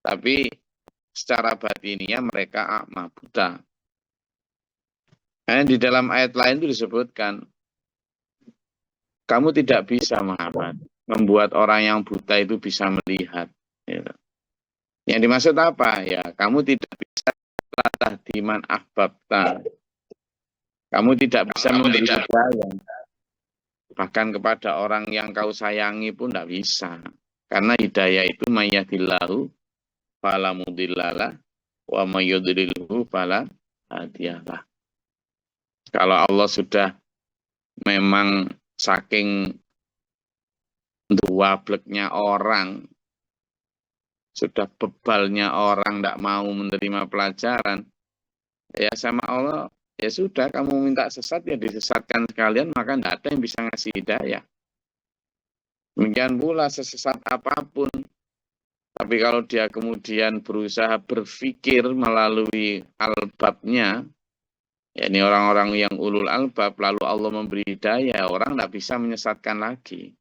Tapi secara batiniah mereka a'ma, buta. Di dalam ayat lain itu disebutkan, kamu tidak bisa Muhammad membuat orang yang buta itu bisa melihat. Gitu. Yang dimaksud apa? Ya, kamu tidak bisa tahdiman ahbabta. Kamu tidak bisa memberi hidayah. Bahkan kepada orang yang kau sayangi pun tidak bisa. Karena hidayah itu mayyadillahu fala mudhillalah wa mayyudlilhu fala hadiyalah. Kalau Allah sudah memang saking duableknya orang, sudah bebalnya orang tidak mau menerima pelajaran, ya sama Allah, ya sudah kamu minta sesat ya disesatkan sekalian, maka tidak ada yang bisa ngasih hidayah. Demikian pula sesesat apapun, tapi kalau dia kemudian berusaha berpikir melalui albabnya, yakni orang-orang yang ulul albab, lalu Allah memberi hidayah, orang tidak bisa menyesatkan lagi.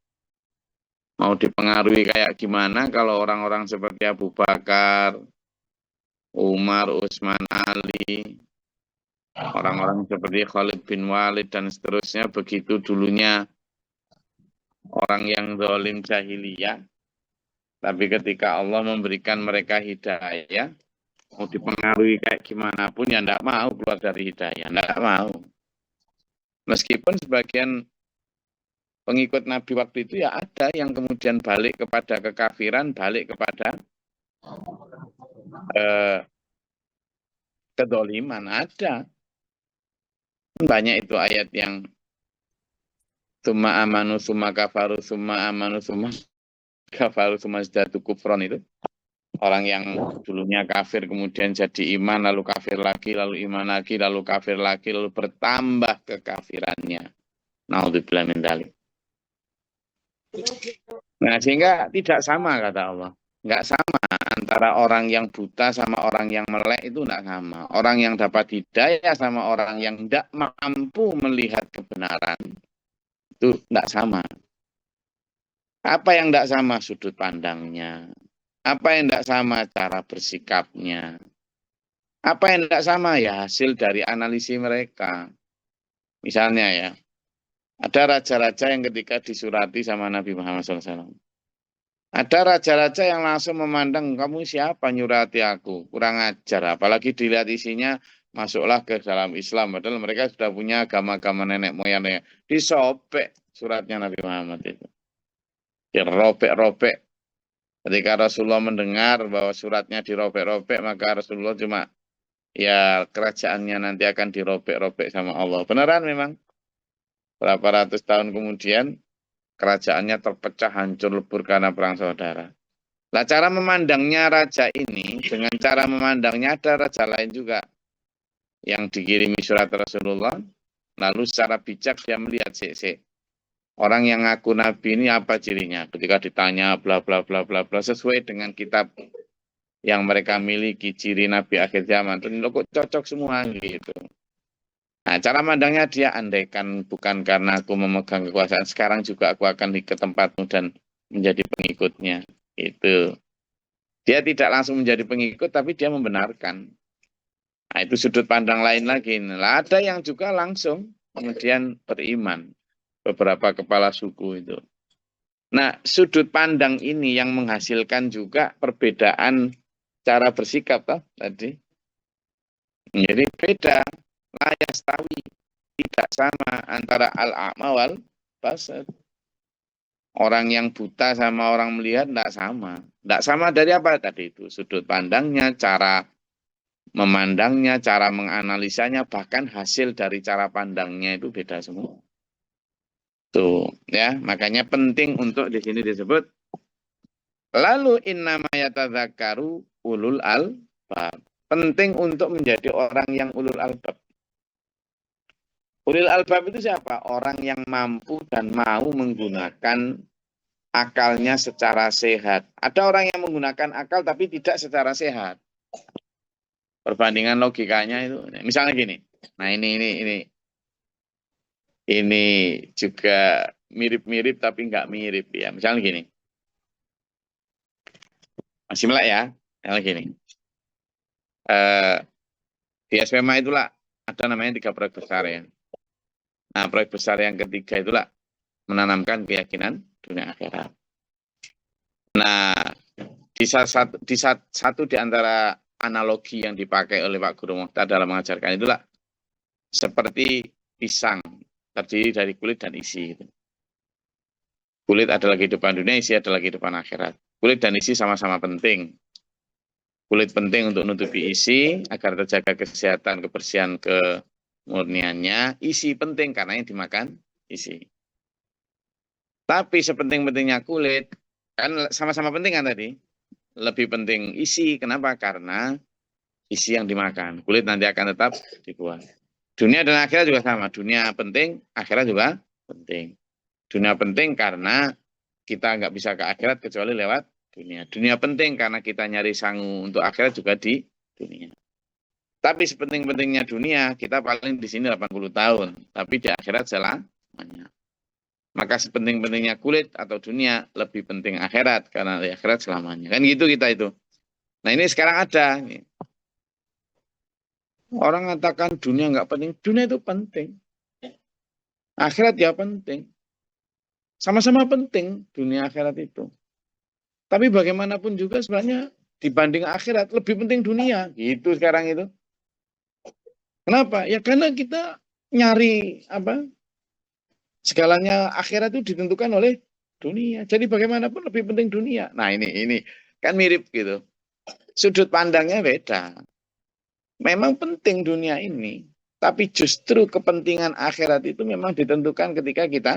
Mau dipengaruhi kayak gimana kalau orang-orang seperti Abu Bakar, Umar, Utsman, Ali, orang-orang seperti Khalid bin Walid dan seterusnya, begitu dulunya orang yang zalim jahiliyah, tapi ketika Allah memberikan mereka hidayah, mau dipengaruhi kayak gimana pun ya tidak mau keluar dari hidayah, tidak mau. Meskipun sebagian pengikut Nabi waktu itu ya ada yang kemudian balik kepada kekafiran, balik kepada kedoliman, ada. Banyak itu ayat yang summa amanu summa kafaru summa amanu summa kafaru summa zdadu kufron itu. Orang yang dulunya kafir kemudian jadi iman, lalu kafir lagi, lalu iman lagi, lalu kafir lagi, lalu bertambah kekafirannya. Naudzubillah min dzalik. Nah, sehingga tidak sama kata Allah. Enggak sama antara orang yang buta sama orang yang melek itu enggak sama. Orang yang dapat hidayah sama orang yang tidak mampu melihat kebenaran itu enggak sama. Apa yang enggak sama? Sudut pandangnya. Apa yang enggak sama? Cara bersikapnya. Apa yang enggak sama? Ya hasil dari analisis mereka. Misalnya ya, ada raja-raja yang ketika disurati sama Nabi Muhammad SAW. Ada raja-raja yang langsung memandang, kamu siapa nyurati aku? Kurang ajar. Apalagi dilihat isinya, masuklah ke dalam Islam. Padahal mereka sudah punya agama-agama nenek moyangnya. Disobek suratnya Nabi Muhammad itu. Dirobek-robek. Ketika Rasulullah mendengar bahwa suratnya dirobek-robek, maka Rasulullah cuma, ya kerajaannya nanti akan dirobek-robek sama Allah. Beneran memang. Berapa ratus tahun kemudian, kerajaannya terpecah, hancur, lebur karena perang saudara. Nah, cara memandangnya raja ini, dengan cara memandangnya ada raja lain juga yang dikirimi surat Rasulullah, lalu secara bijak dia melihat, orang yang ngaku Nabi ini apa cirinya? Ketika ditanya bla bla bla bla bla, sesuai dengan kitab yang mereka miliki, ciri Nabi akhir zaman, itu kok cocok semua gitu. Nah, cara mandangnya dia, andaikan bukan karena aku memegang kekuasaan, sekarang juga aku akan ke tempatmu dan menjadi pengikutnya. Itu. Dia tidak langsung menjadi pengikut, tapi dia membenarkan. Nah, itu sudut pandang lain lagi. Nah, ada yang juga langsung kemudian beriman. Beberapa kepala suku itu. Nah, sudut pandang ini yang menghasilkan juga perbedaan cara bersikap tadi. Jadi beda. Layastawi, tidak sama antara al-a'ma wal basar. Orang yang buta sama orang melihat tidak sama. Tidak sama dari apa tadi itu? Sudut pandangnya, cara memandangnya, cara menganalisanya, bahkan hasil dari cara pandangnya itu beda semua. Tuh, ya, makanya penting untuk di sini disebut lalu innama yatadzakkaru ulul albab. Penting untuk menjadi orang yang ulul albab. Ulil albab itu siapa? Orang yang mampu dan mau menggunakan akalnya secara sehat. Ada orang yang menggunakan akal tapi tidak secara sehat. Perbandingan logikanya itu, misalnya gini. Nah ini juga mirip-mirip tapi nggak mirip ya. Misalnya gini. Masih melek ya. Nah, gini, di SPMA itulah ada namanya 3 proyek besar ya. Nah, proyek besar yang ketiga itulah menanamkan keyakinan dunia akhirat. Nah, satu di antara analogi yang dipakai oleh Pak Guru Mokhtar dalam mengajarkan itulah seperti pisang terdiri dari kulit dan isi. Kulit adalah kehidupan dunia, isi adalah kehidupan akhirat. Kulit dan isi sama-sama penting. Kulit penting untuk menutupi isi agar terjaga kesehatan, kebersihan, kemurniannya. Isi penting karena yang dimakan isi. Tapi sepenting-pentingnya kulit, kan sama-sama penting kan tadi. Lebih penting isi. Kenapa? Karena isi yang dimakan. Kulit nanti akan tetap dibuang. Dunia dan akhirat juga sama. Dunia penting, akhirat juga penting. Dunia penting karena kita nggak bisa ke akhirat kecuali lewat dunia. Dunia penting karena kita nyari sangu untuk akhirat juga di dunia. Tapi sepenting-pentingnya dunia, kita paling di sini 80 tahun. Tapi di akhirat selamanya. Maka sepenting-pentingnya kulit atau dunia, lebih penting akhirat. Karena di akhirat selamanya. Kan gitu kita itu. Nah ini sekarang ada. Orang mengatakan dunia nggak penting. Dunia itu penting. Akhirat ya penting. Sama-sama penting dunia akhirat itu. Tapi bagaimanapun juga sebenarnya dibanding akhirat lebih penting dunia. Gitu sekarang itu. Kenapa? Ya karena kita nyari apa? Segalanya akhirat itu ditentukan oleh dunia. Jadi bagaimanapun lebih penting dunia. Nah ini kan mirip gitu. Sudut pandangnya beda. Memang penting dunia ini. Tapi justru kepentingan akhirat itu memang ditentukan ketika kita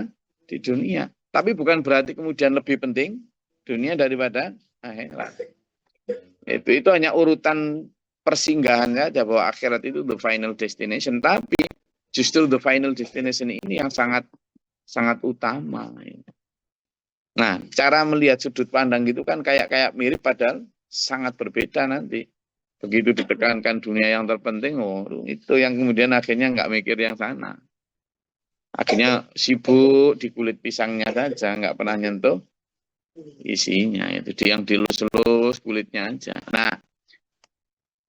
di dunia. Tapi bukan berarti kemudian lebih penting dunia daripada akhirat. Itu hanya urutan persinggahan saja bahwa akhirat itu the final destination. Tapi justru the final destination ini yang sangat sangat utama. Nah, cara melihat sudut pandang gitu kan kayak mirip padahal sangat berbeda nanti. Begitu ditekankan dunia yang terpenting, itu yang kemudian akhirnya nggak mikir yang sana. Akhirnya sibuk di kulit pisangnya saja, nggak pernah nyentuh isinya. Itu yang dilus-lus kulitnya aja. Nah,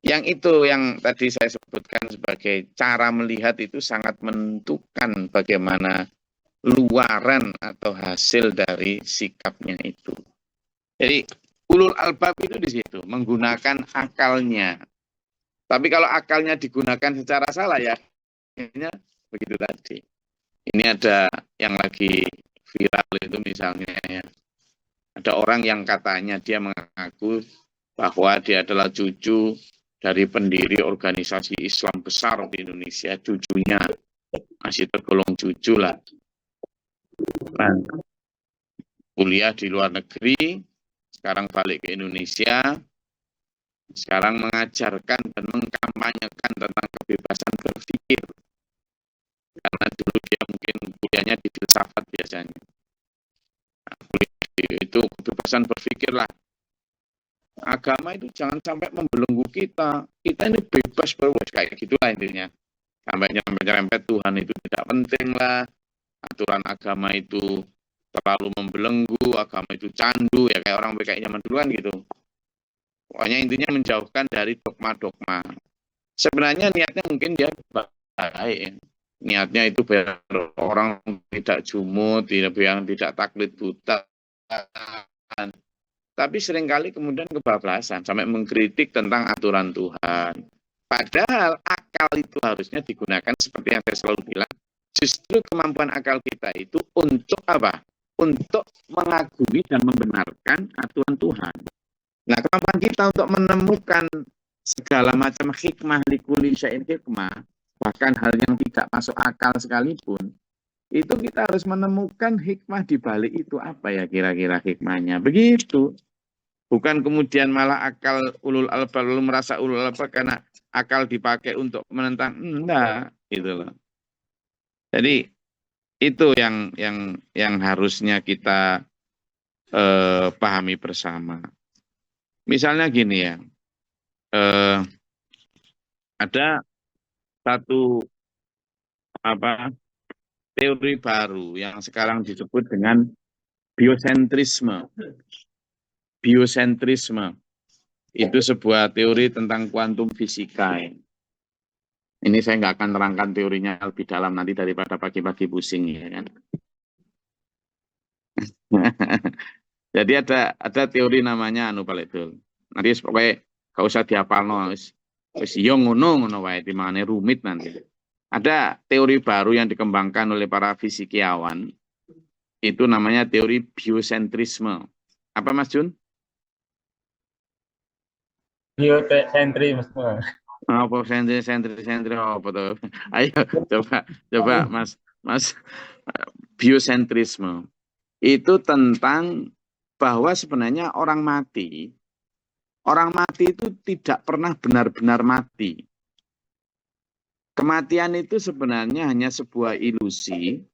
yang itu yang tadi saya sebutkan sebagai cara melihat itu sangat menentukan bagaimana luaran atau hasil dari sikapnya itu. Jadi ulul albab itu di situ, menggunakan akalnya. Tapi kalau akalnya digunakan secara salah ya, akhirnya begitu tadi. Ini ada yang lagi viral itu misalnya ya. Ada orang yang katanya dia mengaku bahwa dia adalah cucu dari pendiri organisasi Islam besar di Indonesia. Cucunya masih tergolong cucu lah. Nah, kuliah di luar negeri, sekarang balik ke Indonesia, sekarang mengajarkan dan mengkampanyekan tentang kebebasan berpikir. Karena dulu dia mungkin kuliahnya di filsafat biasanya. Nah, itu kebebasan berpikir lah. Agama itu jangan sampai membelenggu kita. Kita ini bebas berbuat kayak gitulah intinya. Sampai nyampe Tuhan itu tidak penting lah. Aturan agama itu terlalu membelenggu, agama itu candu, ya kayak orang PKI zaman dulu kan gitu. Pokoknya intinya menjauhkan dari dogma-dogma. Sebenarnya niatnya mungkin dia baik. Niatnya itu biar orang tidak jumut, yang tidak taklid buta. Tapi seringkali kemudian kebablasan sampai mengkritik tentang aturan Tuhan. Padahal akal itu harusnya digunakan seperti yang saya selalu bilang. Justru kemampuan akal kita itu untuk apa? Untuk mengagumi dan membenarkan aturan Tuhan. Nah, kemampuan kita untuk menemukan segala macam hikmah likuli syai'in hikmah, bahkan hal yang tidak masuk akal sekalipun, itu kita harus menemukan hikmah di balik itu apa ya kira-kira hikmahnya. Begitu. Bukan kemudian malah akal ulul albab lalu merasa ulul albab karena akal dipakai untuk menentang. Enggak, gitu loh. Jadi itu yang harusnya kita pahami bersama. Misalnya gini ya, ada satu teori baru yang sekarang disebut dengan biosentrisme. Biosentrisme. Itu sebuah teori tentang kuantum fisika. Ini saya nggak akan terangkan teorinya lebih dalam nanti daripada pagi-pagi pusing ya kan. Jadi ada teori namanya anu itu. Nanti pokoknya gak usah dihafalno wis yo ngono wae dimane rumit nanti. Ada teori baru yang dikembangkan oleh para fisikiawan. Itu namanya teori biosentrisme. Apa Mas Jun? Biosentrisme. Apa sentri apa tuh? Ayo coba Mas biosentrisme. Itu tentang bahwa sebenarnya orang mati itu tidak pernah benar-benar mati. Kematian itu sebenarnya hanya sebuah ilusi.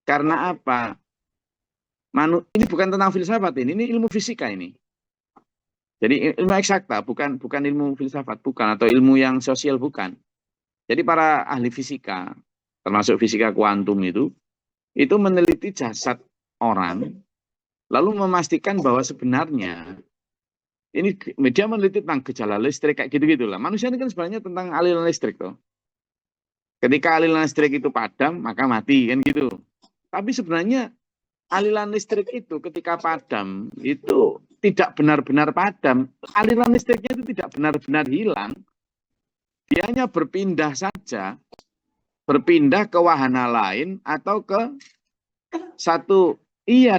Karena apa? Ini bukan tentang filsafat ini ilmu fisika ini. Jadi ilmu eksakta, bukan ilmu filsafat, bukan, atau ilmu yang sosial, bukan. Jadi para ahli fisika, termasuk fisika kuantum itu meneliti jasad orang, lalu memastikan bahwa sebenarnya ini media meneliti tentang gejala listrik kayak gitu-gitulah. Manusia ini kan sebenarnya tentang aliran listrik tuh. Ketika aliran listrik itu padam, maka mati kan gitu. Tapi sebenarnya aliran listrik itu ketika padam itu tidak benar-benar padam. Aliran listriknya itu tidak benar-benar hilang. Dia hanya berpindah saja. Berpindah ke wahana lain atau ke satu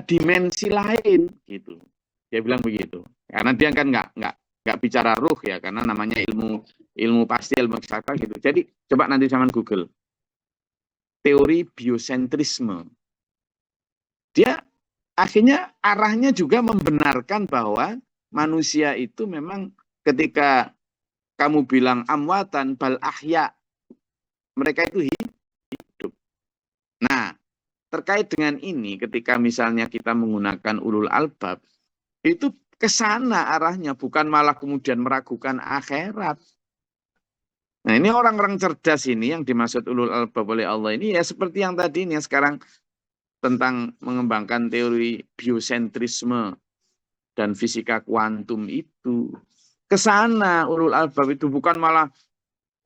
dimensi lain gitu. Dia bilang begitu. Karena dia kan nggak bicara ruh ya, karena namanya ilmu pasti, ilmu eksakta gitu. Jadi coba nanti zaman Google teori biosentrisme. Dia akhirnya arahnya juga membenarkan bahwa manusia itu memang ketika kamu bilang amwatan bal ahya, mereka itu hidup. Nah, terkait dengan ini ketika misalnya kita menggunakan ulul albab, itu ke sana arahnya, bukan malah kemudian meragukan akhirat. Nah, ini orang-orang cerdas ini yang dimaksud ulul albab oleh Allah ini ya seperti yang tadi ini yang sekarang tentang mengembangkan teori biosentrisme dan fisika kuantum itu. Ke sana ulul albab itu bukan malah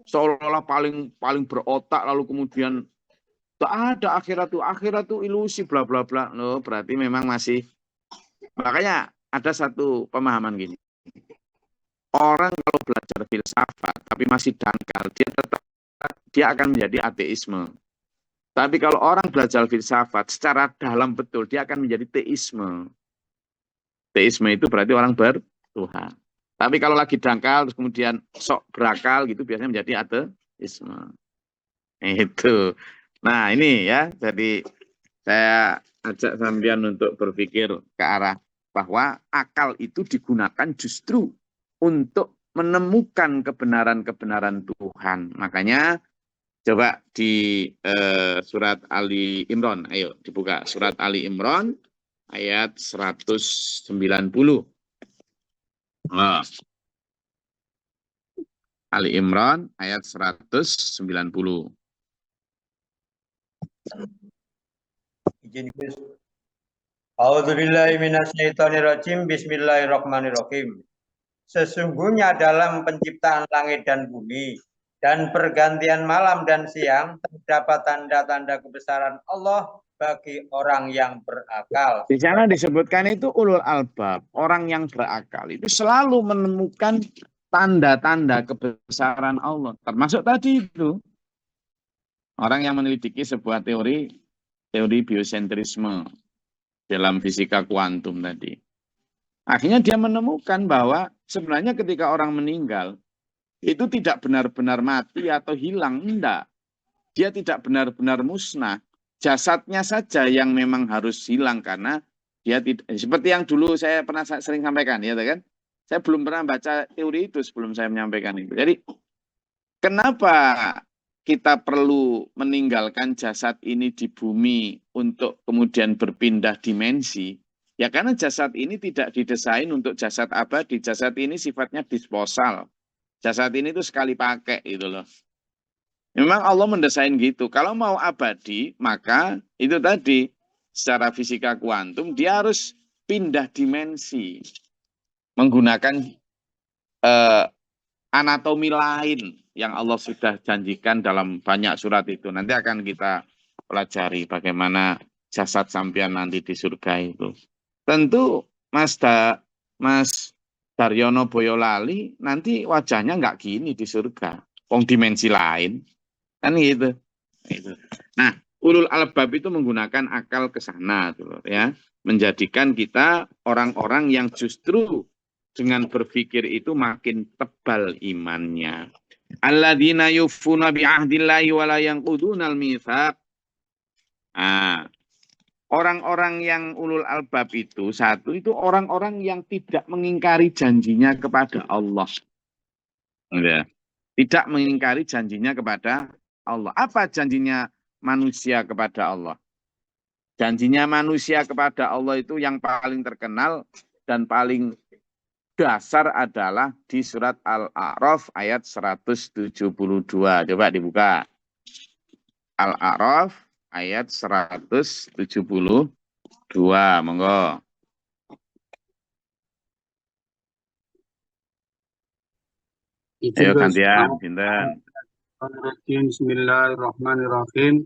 seolah-olah paling berotak lalu kemudian tak ada akhirat tuh ilusi bla bla bla. Loh, berarti memang masih, makanya ada satu pemahaman gini. Orang kalau belajar filsafat tapi masih dangkal, dia akan menjadi ateisme. Tapi kalau orang belajar filsafat secara dalam betul, dia akan menjadi teisme. Teisme itu berarti orang bertuhan. Tapi kalau lagi dangkal, terus kemudian sok berakal gitu, biasanya menjadi ateisme. Itu. Nah ini ya, jadi saya ajak sampean untuk berpikir ke arah bahwa akal itu digunakan justru untuk menemukan kebenaran-kebenaran Tuhan. Makanya coba di surat Ali Imran, ayo dibuka surat Ali Imran ayat 190. Oh. Ali Imran ayat 190. Bismillahirrahmanirrahim. Sesungguhnya dalam penciptaan langit dan bumi dan pergantian malam dan siang terdapat tanda-tanda kebesaran Allah bagi orang yang berakal. Di sana disebutkan itu ulul albab, orang yang berakal itu selalu menemukan tanda-tanda kebesaran Allah. Termasuk tadi itu orang yang menyelidiki sebuah teori biosentrisme dalam fisika kuantum tadi. Akhirnya dia menemukan bahwa sebenarnya ketika orang meninggal itu tidak benar-benar mati atau hilang, enggak. Dia tidak benar-benar musnah. Jasadnya saja yang memang harus hilang karena dia tidak, seperti yang dulu saya pernah sering sampaikan, ya kan? Saya belum pernah baca teori itu sebelum saya menyampaikan itu. Jadi kenapa kita perlu meninggalkan jasad ini di bumi untuk kemudian berpindah dimensi? Ya karena jasad ini tidak didesain untuk jasad abadi. Jasad ini sifatnya disposal. Jasad ini tuh sekali pakai gitu loh. Memang Allah mendesain gitu. Kalau mau abadi, maka itu tadi secara fisika kuantum dia harus pindah dimensi menggunakan anatomi lain yang Allah sudah janjikan dalam banyak surat itu. Nanti akan kita pelajari bagaimana jasad sampean nanti di surga itu. Tentu Mas Daryono Boyolali nanti wajahnya nggak gini di surga. Wong dimensi lain. Kan gitu. Nah, ulul albab itu menggunakan akal ke sana ya. Menjadikan kita orang-orang yang justru dengan berpikir itu makin tebal imannya. Alladzina yufuna bi'ahdillahi wa la yanqudunal mitsaq. Orang-orang yang ulul albab itu satu itu orang-orang yang tidak mengingkari janjinya kepada Allah. Ya. Tidak mengingkari janjinya kepada Allah. Apa janjinya manusia kepada Allah? Janjinya manusia kepada Allah itu yang paling terkenal dan paling dasar adalah di surat Al-A'raf ayat 172. Coba dibuka. Al-A'raf ayat 172. Monggo. Ayo gantian, Sinten. Bismillahirrahmanirrahim.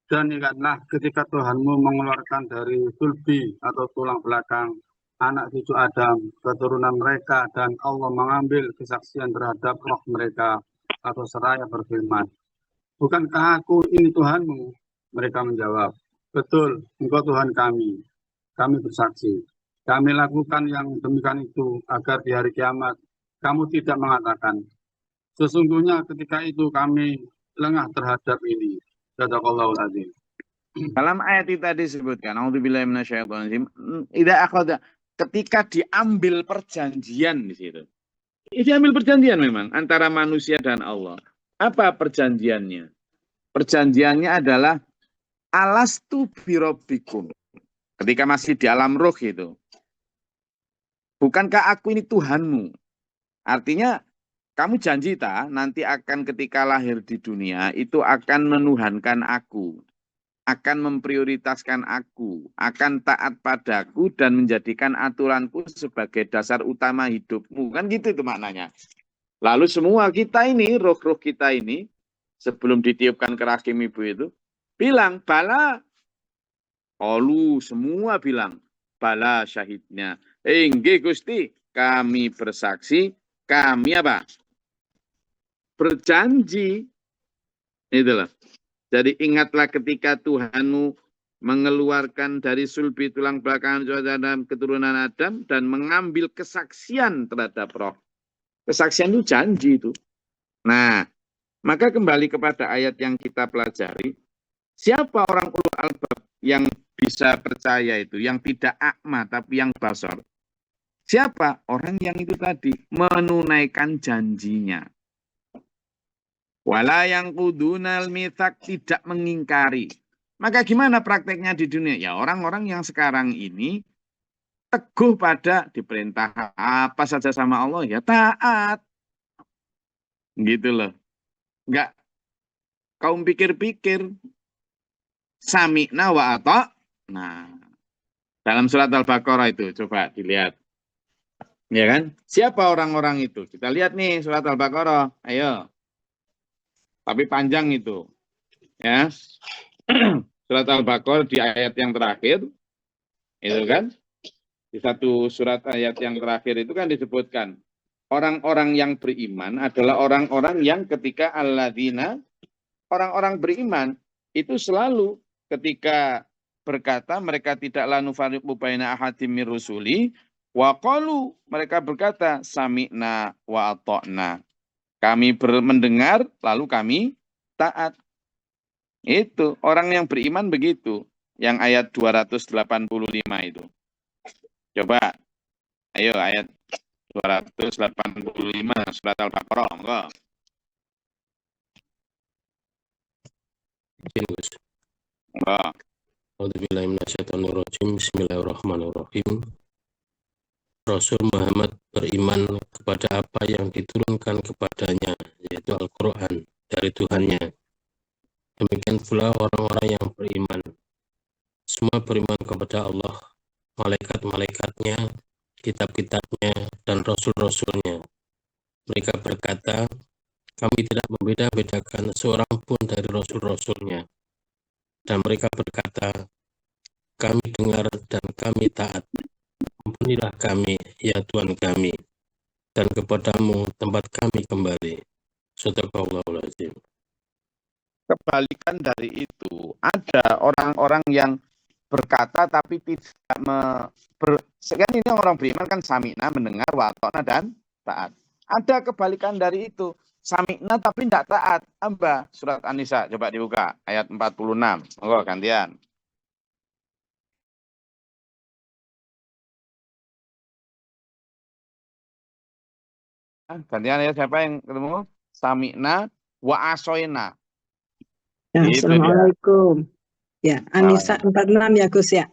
Dan ingatlah ketika Tuhanmu mengeluarkan dari sulbi atau tulang belakang anak cucu Adam, keturunan mereka, dan Allah mengambil kesaksian terhadap roh mereka, atau seraya berfirman, bukankah aku ini Tuhanmu? Mereka menjawab, betul, engkau Tuhan kami. Kami bersaksi. Kami lakukan yang demikian itu agar di hari kiamat kamu tidak mengatakan, sesungguhnya ketika itu kami lengah terhadap ini. Sadaqallahul azim. Dalam ayat itu tadi disebutkan, A'udzubillahi minasyaitonir rajim, ketika diambil perjanjian di situ. Diambil perjanjian memang antara manusia dan Allah. Apa perjanjiannya? Perjanjiannya adalah alastu birabbikum. Ketika masih di alam roh itu. Bukankah aku ini Tuhanmu? Artinya kamu janji nanti akan ketika lahir di dunia itu akan menuhankan aku. Akan memprioritaskan aku, akan taat padaku dan menjadikan aturanku sebagai dasar utama hidupmu. Kan gitu itu maknanya. Lalu semua kita ini, roh-roh kita ini, sebelum ditiupkan ke rahim ibu itu, bilang, bala. Semua bilang, bala syahidnya. Nggih Gusti, kami bersaksi, kami apa? Berjanji. Itulah. Jadi ingatlah ketika Tuhanmu mengeluarkan dari sulbi tulang belakang Adam, keturunan Adam dan mengambil kesaksian terhadap roh. Kesaksian itu janji itu. Nah, maka kembali kepada ayat yang kita pelajari. Siapa orang ulul albab yang bisa percaya itu, yang tidak akma tapi yang basar? Siapa? Orang yang itu tadi menunaikan janjinya. Wala yang kudunal mitsaq, tidak mengingkari. Maka gimana prakteknya di dunia? Ya orang-orang yang sekarang ini teguh pada diperintah apa saja sama Allah ya taat. Gitu loh. Enggak kaum pikir-pikir. Sami'na wa ata'. Nah, dalam surat Al-Baqarah itu coba dilihat. Ya kan? Siapa orang-orang itu? Kita lihat nih surat Al-Baqarah. Ayo. Tapi panjang itu. Ya. Surat Al-Baqarah di ayat yang terakhir. Itu kan. Di satu surat ayat yang terakhir itu kan disebutkan. Orang-orang yang beriman adalah orang-orang yang ketika alladzina, orang-orang beriman itu selalu ketika berkata mereka tidaklah nufariqu baina ahadim mir rusuli wa qalu, mereka berkata sami'na wa ata'na. Kami mendengar, lalu kami taat. Itu, orang yang beriman begitu. Yang ayat 285 itu. Coba, ayo ayat 285 surat Al-Baqarah. Enggak. Enggak. Bismillahirrahmanirrahim. Rasul Muhammad beriman kepada apa yang diturunkan kepadanya, yaitu Al-Quran dari Tuhannya. Demikian pula orang-orang yang beriman. Semua beriman kepada Allah, malaikat-malaikatnya, kitab-kitabnya, dan rasul-rasulnya. Mereka berkata, kami tidak membeda-bedakan seorang pun dari Rasul-Rasulnya. Dan mereka berkata, kami dengar dan kami taat. Ampunilah kami, ya Tuhan kami, dan kepadamu tempat kami kembali. Shadaqallahul Azim. Kebalikan dari itu, ada orang-orang yang berkata tapi tidak kan ini orang beriman kan sami'na, mendengar, wa ta'na dan taat. Ada kebalikan dari itu, sami'na tapi tidak taat. Apa? Surat An-Nisa, coba dibuka ayat 46. Oh, gantian. Gantian ya, siapa yang ketemu? Sami'na wa asoina. Ya, Itu dia. Assalamualaikum. Ya, An-Nisa 46 ya Gus ya.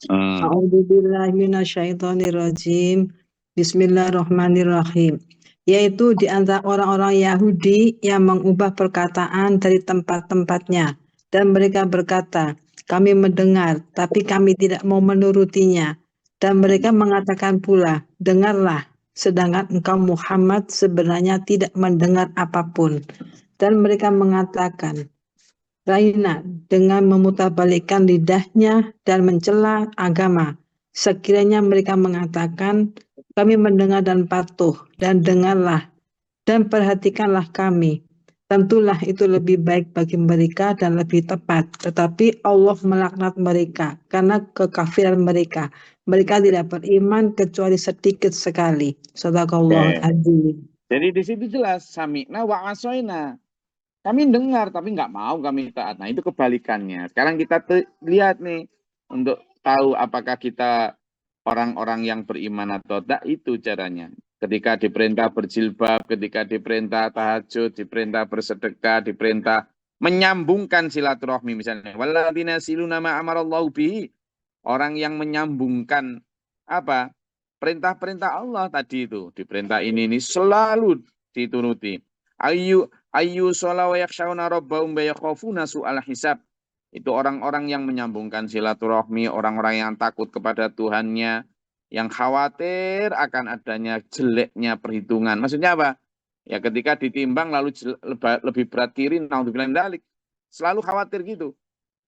A'udzubillahi minasyaitonirrajim. Bismillahirrahmanirrahim. Yaitu di antara orang-orang Yahudi yang mengubah perkataan dari tempat-tempatnya. Dan mereka berkata, kami mendengar, tapi kami tidak mau menurutinya. Dan mereka mengatakan pula, dengarlah, sedangkan engkau Muhammad sebenarnya tidak mendengar apapun. Dan mereka mengatakan, Raina dengan memutarbalikkan lidahnya dan mencela agama. Sekiranya mereka mengatakan, kami mendengar dan patuh, dan dengarlah, dan perhatikanlah kami. Tentulah itu lebih baik bagi mereka dan lebih tepat. Tetapi Allah melaknat mereka karena kekafiran mereka. Mereka tidak beriman kecuali sedikit sekali. Shadaqallahul Azim. Jadi di situ jelas, sami'na wa asoina. Kami dengar tapi nggak mau kami taat. Nah itu kebalikannya. Sekarang kita lihat nih untuk tahu apakah kita orang-orang yang beriman atau tidak, itu caranya. Ketika diperintah berjilbab, ketika diperintah tahajud, diperintah bersedekah, diperintah menyambungkan silaturahmi misalnya. Walladzina siluna ma amarallahu bihi. Orang yang menyambungkan apa? Perintah-perintah Allah tadi itu. Diperintah ini selalu dituruti. Ayyu shola wa yakhshawna rabbahum wa yakhafuna su'al hisab. Itu orang-orang yang menyambungkan silaturahmi, orang-orang yang takut kepada Tuhannya, yang khawatir akan adanya jeleknya perhitungan. Maksudnya apa? Ya ketika ditimbang lalu lebih berat kiri, naudzubillah min dzalik. Selalu khawatir gitu.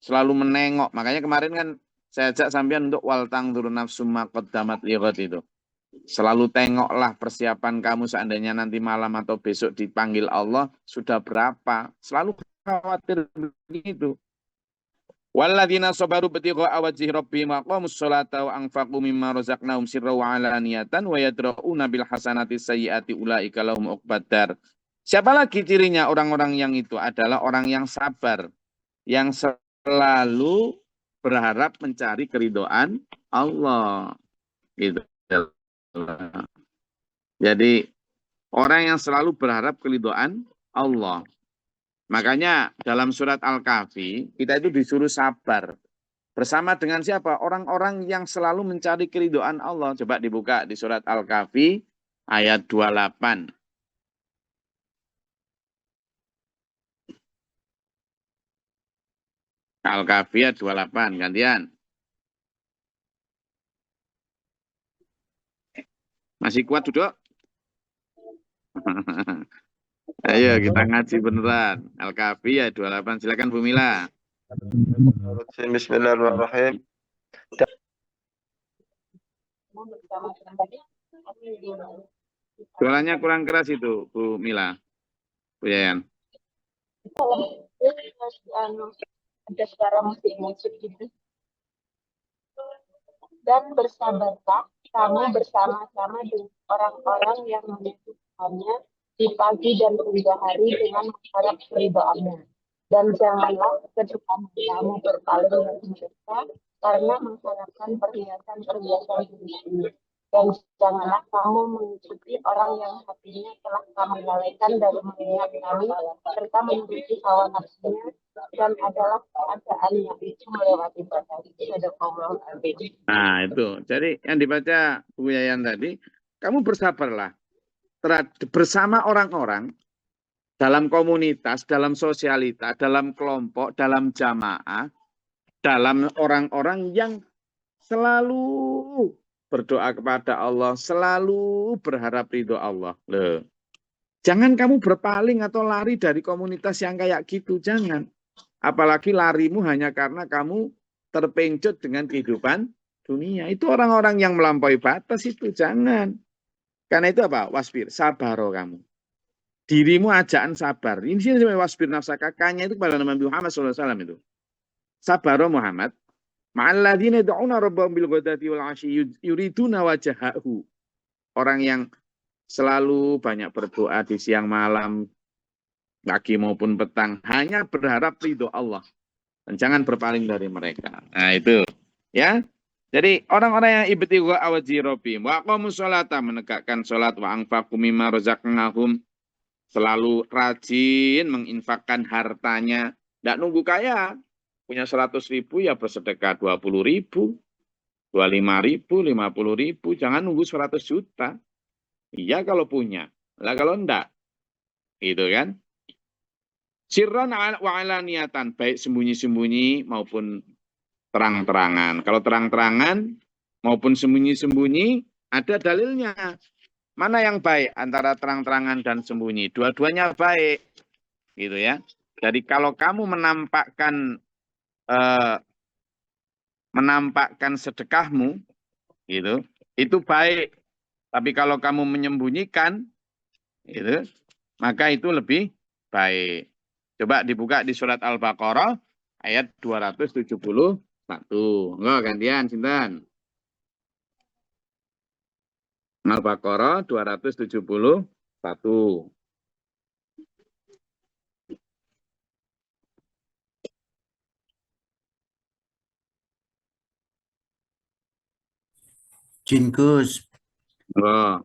Selalu menengok. Makanya kemarin kan saya ajak sampean untuk wal tangdzur nafsum ma qaddamat lighad itu. Selalu tengoklah persiapan kamu seandainya nanti malam atau besok dipanggil Allah sudah berapa. Selalu khawatir begitu. Walladzina sabaru ibtigha'a wajhi rabbihim wa aqamus sholata wa anfaqu mimma razaqnahum sirran wa 'alaniyatan wa yadra'una bil hasanati sayyi'ati ulaika lahum uqbadar. Siapa lagi cirinya orang-orang yang itu? Adalah orang yang sabar, yang selalu berharap mencari keridhaan Allah. Gitu. Jadi orang yang selalu berharap keridhaan Allah. Makanya dalam surat Al-Kahfi kita itu disuruh sabar. Bersama dengan siapa? Orang-orang yang selalu mencari keridhaan Allah. Coba dibuka di surat Al-Kahfi ayat 28. Al-Kahfi ayat 28. Gantian. Masih kuat duduk? Ayo kita ngaji beneran. Al-Kahfi ayat 28. Silakan Bu Mila. Bismillahirrahmanirrahim. Suaranya kurang keras itu, Bu Mila. Bu Yayan. Ada suara musik gitu. Dan bersabarlah kamu bersama-sama dengan orang-orang yang membutuhkannya di pagi dan tiga hari dengan mengharap keridhaannya. Dan janganlah kedepan kamu berpaling dari mereka karena mengharapkan perhiasan-perhiasan dunia ini. Dan janganlah kamu mengikuti orang yang hatinya telah kami lalaikan dari mengingat kami serta mengikuti hawa nafsunya dan adalah keadaannya itu melewati batas. Nah itu, jadi yang dibaca Bu Yayan tadi, kamu bersabarlah bersama orang-orang dalam komunitas, dalam sosialitas, dalam kelompok, dalam jamaah, dalam orang-orang yang selalu berdoa kepada Allah, selalu berharap ridho Allah. Loh. Jangan kamu berpaling atau lari dari komunitas yang kayak gitu, jangan. Apalagi larimu hanya karena kamu terpencut dengan kehidupan dunia. Itu orang-orang yang melampaui batas itu, jangan. Karena itu apa? Wasbir, sabaro kamu. Dirimu ajaan sabar. Ini sini wasbir nafsa kakaknya itu kepada Nabi Muhammad SAW itu. Sabaro Muhammad. Ma'alladzina yad'una rabbahum bil ghadati wal 'ashyi yuriduna wajhahu. Orang yang selalu banyak berdoa di siang malam, pagi maupun petang, hanya berharap ridho Allah. Dan jangan berpaling dari mereka. Nah itu. Ya. Jadi orang-orang yang ibtighu awajhi rabbihim wa aqamus sholata, menegakkan sholat, wa anfaqu mimma razaqnahum, selalu rajin menginfakkan hartanya. Tidak nunggu kaya. Punya 100.000 ya bersedekah 20.000, 25.000, 50.000. Jangan nunggu 100 juta. Iya kalau punya. Lah kalau enggak. Gitu kan. Sirran wa alaniyatan, baik sembunyi-sembunyi maupun terang-terangan. Kalau terang-terangan maupun sembunyi-sembunyi ada dalilnya. Mana yang baik antara terang-terangan dan sembunyi? Dua-duanya baik. Gitu ya. Jadi kalau kamu menampakkan sedekahmu gitu, itu baik. Tapi kalau kamu menyembunyikan gitu, maka itu lebih baik. Coba dibuka di surat Al-Baqarah ayat 271. Enggak gantian sinten? Al-Baqarah 271. Jinkus. Oh.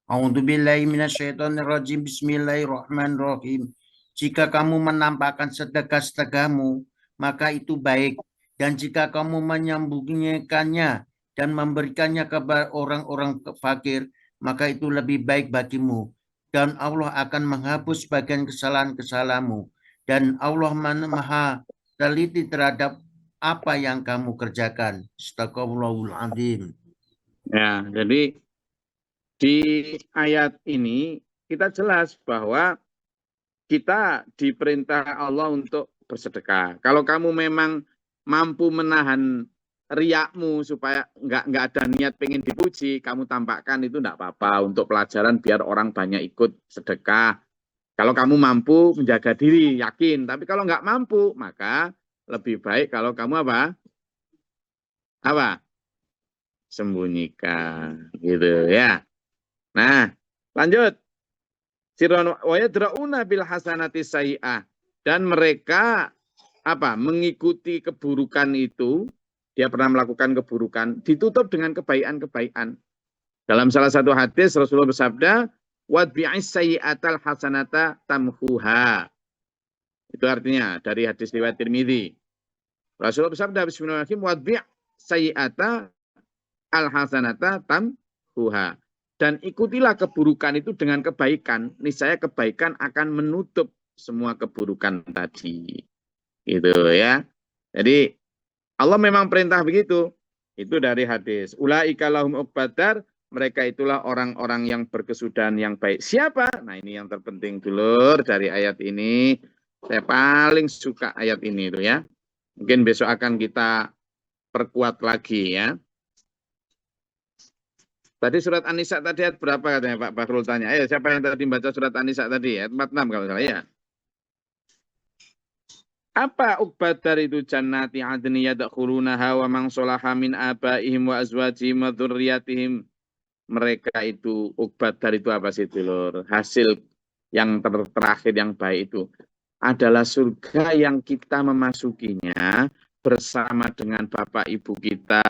A'udzubillahi minasyaitonirrajim. Bismillahirrahmanirrahim. Jika kamu menampakkan sedekah-sedekahmu, maka itu baik. Dan jika kamu menyembunyikannya dan memberikannya kepada orang-orang fakir, maka itu lebih baik bagimu. Dan Allah akan menghapus bagian kesalahan-kesalahanmu. Dan Allah maha teliti terhadap apa yang kamu kerjakan. Astagfirullahal azim. Ya, jadi di ayat ini kita jelas bahwa kita diperintah Allah untuk bersedekah. Kalau kamu memang mampu menahan riakmu supaya nggak ada niat pengen dipuji, kamu tampakkan itu enggak apa-apa untuk pelajaran biar orang banyak ikut sedekah. Kalau kamu mampu menjaga diri, yakin. Tapi kalau nggak mampu, maka lebih baik kalau kamu apa? Apa? Sembunyikan, gitu ya. Nah, lanjut. Sirron wa yadrauna bil hasanati sayyi'ah, dan mereka apa? Mengikuti keburukan itu. Dia pernah melakukan keburukan, ditutup dengan kebaikan-kebaikan. Dalam salah satu hadis Rasulullah bersabda, "Wadbi'is sayyi'atal hasanata tamhuha." Itu artinya dari hadis riwayat Tirmidzi. Rasulullah bersabda, "Bismillahirrahmanirrahim, wadbi' sayyi'ata al hasanata tamhuha." Dan ikutilah keburukan itu dengan kebaikan. Niscaya kebaikan akan menutup semua keburukan tadi. Gitu ya. Jadi Allah memang perintah begitu. Itu dari hadis. Ulaika lahum uqbadar, mereka itulah orang-orang yang berkesudahan yang baik. Siapa? Nah, ini yang terpenting dulur dari ayat ini. Saya paling suka ayat ini itu ya. Mungkin besok akan kita perkuat lagi ya. Tadi surat An-Nisa tadi ayat berapa katanya Pak Bahrul tanya. Ayo siapa yang tadi baca surat An-Nisa tadi? Ayat 46 kalau salah ya. Apa Uqbadar itu? Jannati adni yadkhulunaha wa man sholaha min abaihim wa azwajihim wa dzurriyyatihim. Mereka itu Uqbadar itu apa sih dulur? Hasil yang terakhir yang baik itu adalah surga yang kita memasukinya bersama dengan bapak ibu kita,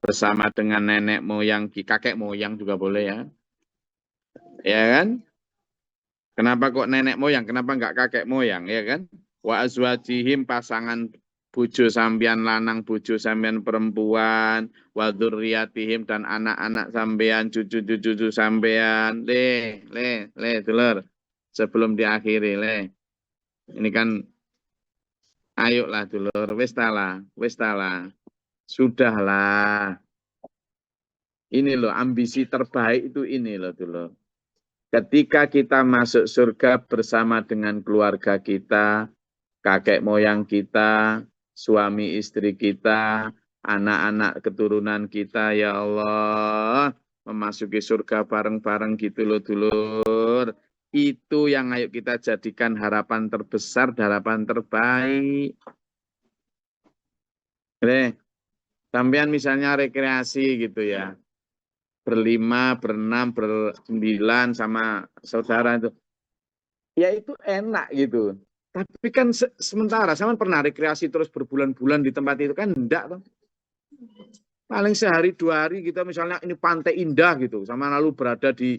bersama dengan nenek moyang, kakek moyang juga boleh ya. Ya kan? Kenapa kok nenek moyang? Kenapa enggak kakek moyang? Ya kan? Wa azwajihim, pasangan bojo sampean lanang, bojo sampean perempuan, wa dzurriyyatihim, dan anak-anak sampean, cucu-cucu sampean. Le, dulur. Sebelum diakhiri, le. Ini kan ayolah dulur, wis tala. Sudahlah. Ini loh ambisi terbaik itu ini loh dulur. ketika kita masuk surga bersama dengan keluarga kita, kakek moyang kita, suami istri kita, anak-anak keturunan kita, ya Allah, memasuki surga bareng-bareng gitu loh dulur. Itu yang ayo kita jadikan harapan terbesar, harapan terbaik. Sampean misalnya rekreasi gitu ya, berlima, berenam, bersembilan sama saudara itu, ya itu enak gitu. Tapi kan sementara, sama pernah rekreasi terus berbulan-bulan di tempat itu kan enggak toh. Paling sehari 2 hari kita misalnya ini pantai indah gitu, sama lalu berada di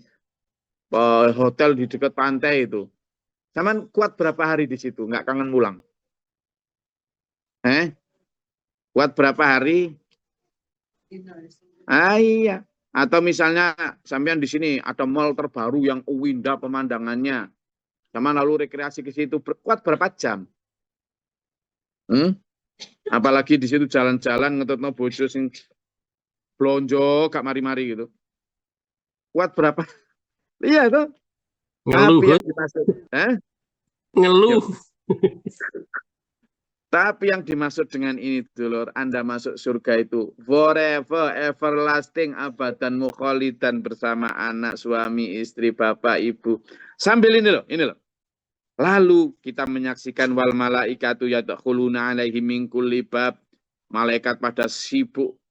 hotel di dekat pantai itu. Sama kuat berapa hari di situ, nggak kangen pulang? Kuat berapa hari? Iya. Atau misalnya sampean di sini ada mall terbaru yang indah pemandangannya. Sama lalu rekreasi ke situ kuat berapa jam? Apalagi di situ jalan-jalan ngetutno bojo sing blonjo gak mari-mari gitu. Kuat berapa? Iya tuh. Ngeluh, Tapi yang dimaksud, ngeluh. Tapi yang dimaksud dengan ini dulur, Anda masuk surga itu forever, everlasting, abadan mukhalidan bersama anak, suami, istri, bapak, ibu. Sambil ini loh. Lalu kita menyaksikan wal malaikatu yadkhuluna alaihi min kulli bab. Malaikat pada sibuk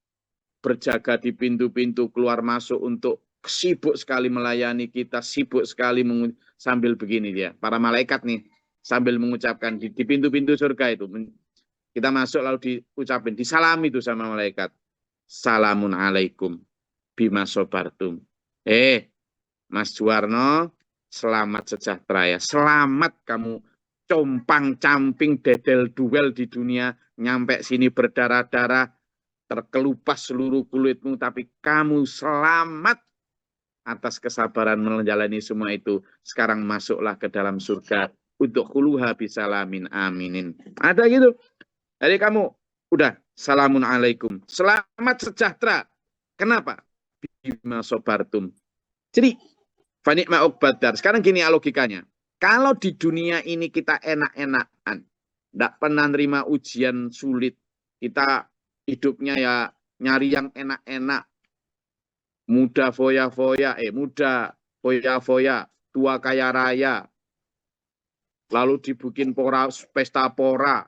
berjaga di pintu-pintu keluar masuk untuk sibuk sekali melayani kita, sibuk sekali sambil begini dia. Para malaikat nih sambil mengucapkan di pintu-pintu surga itu. Kita masuk lalu diucapin, disalami itu sama malaikat. Salamun alaikum bima sobartum. Mas Juwarno, selamat sejahtera ya. Selamat kamu compang-camping dedel duel di dunia, nyampe sini berdarah-darah, terkelupas seluruh kulitmu, tapi kamu selamat atas kesabaran menjalani semua itu. Sekarang masuklah ke dalam surga. Untuk khuluha bisalamin aminin. Ada gitu. Jadi kamu udah salamun alaikum. Selamat sejahtera. Kenapa? Bima sobartum. Jadi fanikma uqbadar. Sekarang gini ya logikanya. Kalau di dunia ini kita enak-enakan, tidak pernah nerima ujian sulit, kita hidupnya ya nyari yang enak-enak, muda foya-foya, muda foya-foya, tua kaya raya, lalu dibikin pesta pora,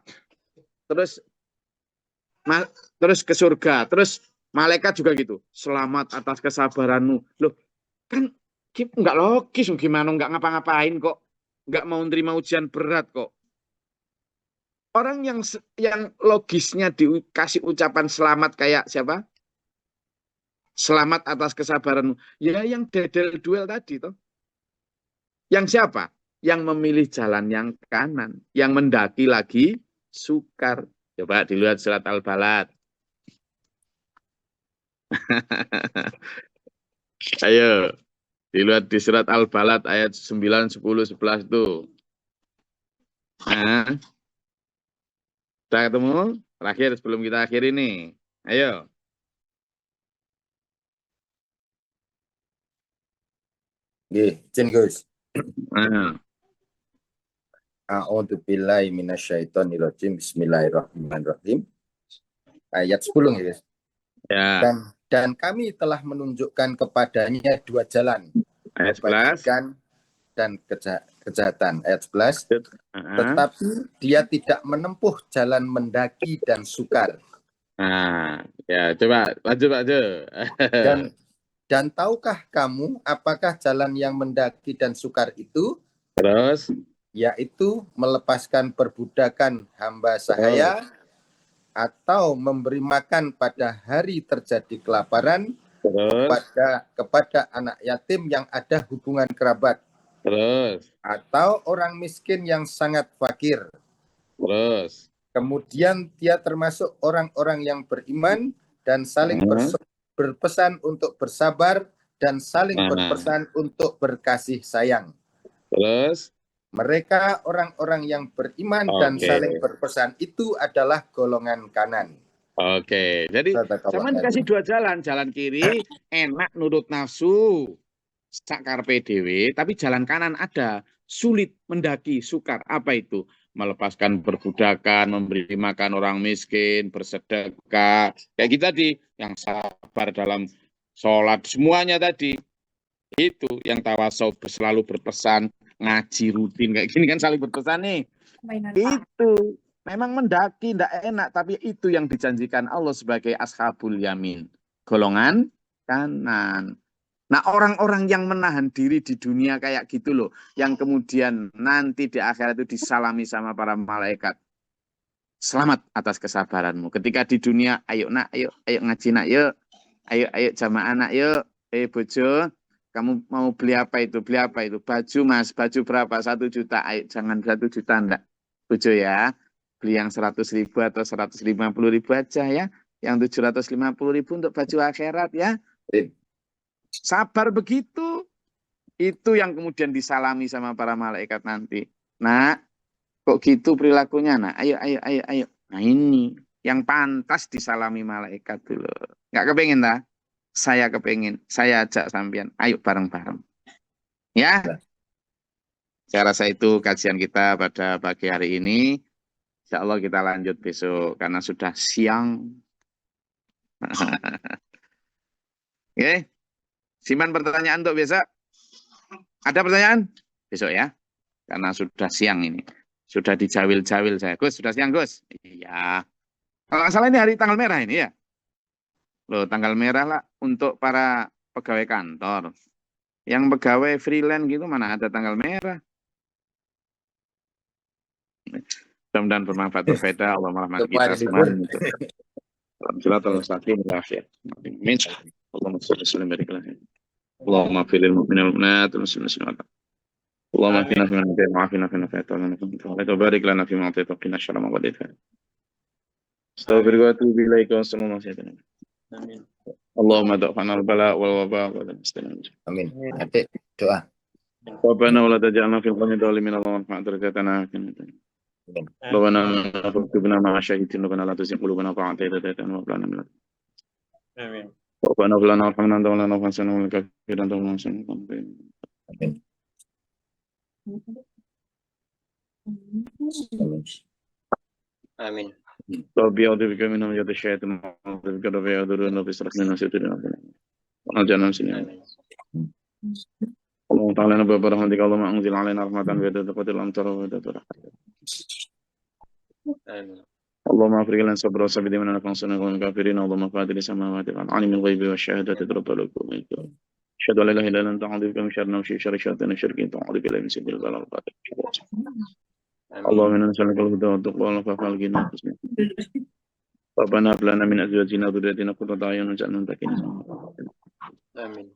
terus ke surga, terus malaikat juga gitu, selamat atas kesabaranmu. Loh, kan nggak logis, gimana nggak ngapa-ngapain kok, nggak mau nerima ujian berat kok. Orang yang logisnya dikasih ucapan selamat kayak siapa? Selamat atas kesabaranmu. Ya yang dedel duel tadi toh. Yang siapa? Yang memilih jalan yang kanan, yang mendaki lagi sukar. Coba dilihat surat Al-Balad. Ayo, dilihat di surat Al-Balad ayat 9, 10, 11 itu. Nah, udah ketemu? Terakhir sebelum kita akhiri nih. Ayo. Izin Gus. Nah. A'udzu billahi minasyaitonir rajim. Bismillahirrahmanirrahim. Ayat 10 ya, guys. Ya. Dan kami telah menunjukkan kepadanya 2 jalan. Ayat 11 kebajikan dan kejahatan. Ayat 11. Tetapi dia tidak menempuh jalan mendaki dan sukar. Nah, ya coba lanjut. Dan tahukah kamu apakah jalan yang mendaki dan sukar itu? Terus? Yaitu melepaskan perbudakan hamba sahaya, atau memberi makan pada hari terjadi kelaparan kepada anak yatim yang ada hubungan kerabat. Terus? Atau orang miskin yang sangat fakir. Terus? Kemudian dia termasuk orang-orang yang beriman dan saling berpesan untuk bersabar dan saling berpesan untuk berkasih sayang. Terus? Mereka orang-orang yang beriman dan saling berpesan itu adalah golongan kanan. Jadi sama dikasih 2 jalan. Jalan kiri enak nurut nafsu. sakar PDW, tapi jalan kanan ada, sulit mendaki, sukar. Apa itu? Melepaskan perbudakan, memberi makan orang miskin, bersedekah. Kayak kita tadi, yang sabar dalam sholat, semuanya tadi. Itu yang tawasof selalu berpesan, ngaji rutin, kayak gini kan saling berpesan nih. Itu memang mendaki, tidak enak, tapi itu yang dijanjikan Allah sebagai ashabul yamin. Golongan kanan. Nah, orang-orang yang menahan diri di dunia kayak gitu loh, yang kemudian nanti di akhirat itu disalami sama para malaikat. Selamat atas kesabaranmu. Ketika di dunia, ayo nak, ayo ngaji nak, yuk. Ayo jamaah nak, yuk. Bojo, kamu mau beli apa itu? Beli apa itu? Baju mas, baju berapa? 1 juta. Ayo, jangan 1 juta enggak. Bojo ya, beli yang 100.000 atau 150.000 aja ya. Yang 750.000 untuk baju akhirat ya. Sabar begitu. Itu yang kemudian disalami sama para malaikat nanti. Nah, kok gitu perilakunya? Nah, ayo. Nah, ini yang pantas disalami malaikat dulu. Nggak kepengen dah? Saya kepengen. Saya ajak sampean. Ayo bareng-bareng. Ya. Saya rasa itu kajian kita pada pagi hari ini. Insya Allah kita lanjut besok karena sudah siang. Oke. Simpan pertanyaan untuk besok. Ada pertanyaan? Besok ya. Karena sudah siang ini. Sudah dijawil-jawil saya. Gus, sudah siang Gus? Iya. Kalau nggak salah ini hari tanggal merah ini ya. Loh, tanggal merah lah untuk para pegawai kantor. Yang pegawai freelance gitu mana ada tanggal merah. Mudah-mudahan bermanfaat berbeda. Allah merahmati kita semua. Amin. Allahumma sholli wa sallim barik alaihi. Allahumma fil mu'minil mu'minat wal muslimin. Allahumma qina fi man wa'afina fi nafa'ata wa barik lana fi ma atayta qina syarra ma qadaita. Astaghfiruka wa atubu ilaika wa sallallahu alaihi wasallam. Amin. Allahumma da'fana al-bala wal waba wa al-muslimin. Amin. Adik doa. Rabbana wa la taj'alna fil qawmi dhalimin Allahumma fa'al darajatana. Rabbana faktubna ma'a syahidin rabbana la tuzigh qulubana ba'da idh hadaytana wa hab lana min ladunka. Amin. Rabbana hab lana warhamna anta walana fansana wal kafirin anta walana Amin. Amin. Rabbi a'udzu bika min hamazati syaitan wa a'udzu bika rabbi yadurruna bi sirrin nasiyatin wa najana min Allah ta'ala nabi rahmatika Allahumma anzil alaina rahmatan wa taqatil amtar wa tatur. Amin. Allahumma afriq lana sabra sabidi min al-fansana wal kafirin Allahumma fatir samawati wal alim al-ghaibi wa shahadati rabbalakum minkum. Asyhadu an la ilaha illa anta a'udzu bika min syarri nafsi syarri syaitan syarri ta'udzu billahi min sharril balal qadir. Allahumma inna nas'aluka al-huda wa at-taqwa wal afafa wal ghina. Rabbana hab lana min azwajina wa dhurriyyatina qurrata a'yun waj'alna lil muttaqina imama. Amin.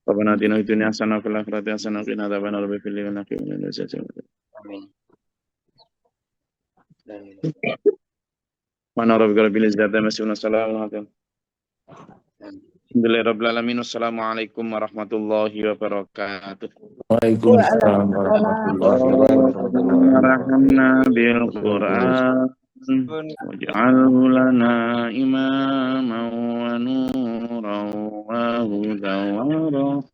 Rabbana atina fid dunya hasanah wa fil akhirati hasanah wa qina adzabannar rabbi fil lana wa qina adzabannar. Amin. Amin. Mana rabbika rabbil izzati amma yasifun salamun alaikum. Alhamdulillahirabbil alamin. Assalamualaikum warahmatullahi wabarakatuh. Waalaikumsalam warahmatullahi wabarakatuh. Warahmna bil Qur'an waj'alhu lana imaman wa nuran wa hudan wa rahmah.